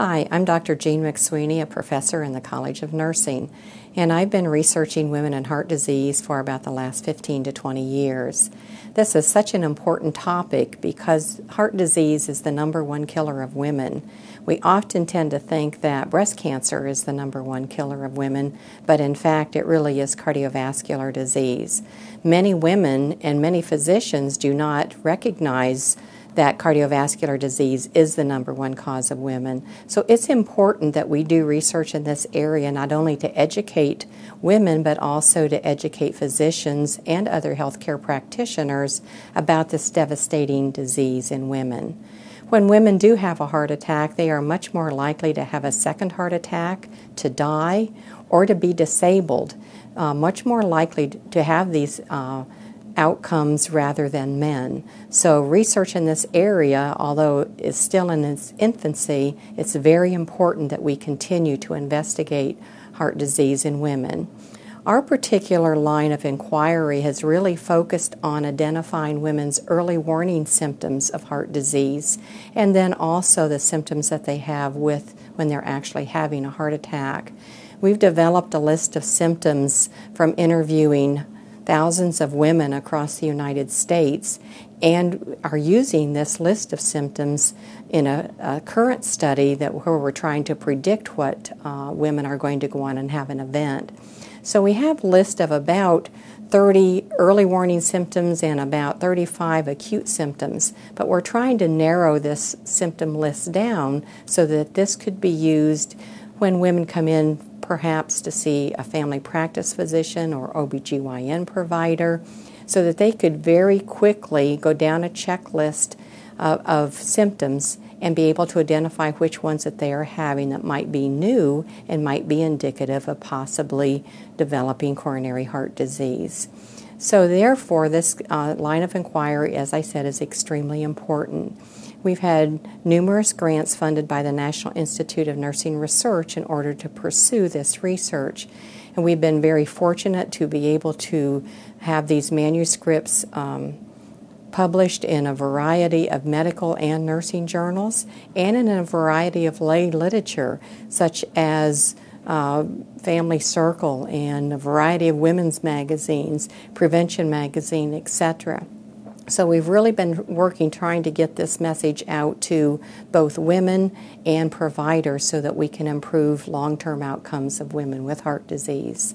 Hi, I'm Dr. Jean McSweeney, a professor in the College of Nursing, and I've been researching women and heart disease for about the last 15 to 20 years. This is such an important topic because heart disease is the #1 killer of women. We often tend to think that breast cancer is the #1 killer of women, but in fact it really is cardiovascular disease. Many women and many physicians do not recognize that cardiovascular disease is the #1 cause of women. So it's important that we do research in this area, not only to educate women, but also to educate physicians and other healthcare practitioners about this devastating disease in women. When women do have a heart attack, they are much more likely to have a second heart attack, to die, or to be disabled, much more likely to have these outcomes rather than men. So research in this area, although it's still in its infancy, it's very important that we continue to investigate heart disease in women. Our particular line of inquiry has really focused on identifying women's early warning symptoms of heart disease, and then also the symptoms that they have when they're actually having a heart attack. We've developed a list of symptoms from interviewing thousands of women across the United States and are using this list of symptoms in a current study where we're trying to predict what women are going to go on and have an event. So we have a list of about 30 early warning symptoms and about 35 acute symptoms, but we're trying to narrow this symptom list down so that this could be used when women come in perhaps to see a family practice physician or OBGYN provider, so that they could very quickly go down a checklist of symptoms and be able to identify which ones that they are having that might be new and might be indicative of possibly developing coronary heart disease. So therefore, this line of inquiry, as I said, is extremely important. We've had numerous grants funded by the National Institute of Nursing Research in order to pursue this research. And we've been very fortunate to be able to have these manuscripts published in a variety of medical and nursing journals and in a variety of lay literature, such as Family Circle and a variety of women's magazines, Prevention Magazine, etc. So we've really been working trying to get this message out to both women and providers so that we can improve long-term outcomes of women with heart disease.